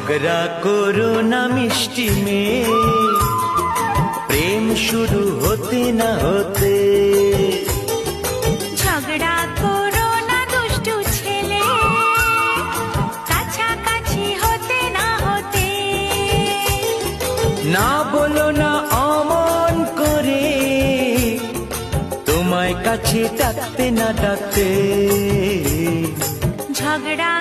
ঝগড়া করো না মিষ্টি মেয়ে, প্রেম শুরু হতে না হতে। ঝগড়া করো না দুষ্টু ছেলে, কাছাকাছি হতে না হতে। না বলো না অমন করে, তোমায় কাছে ডাকতে না ডাকতে। ঝগড়া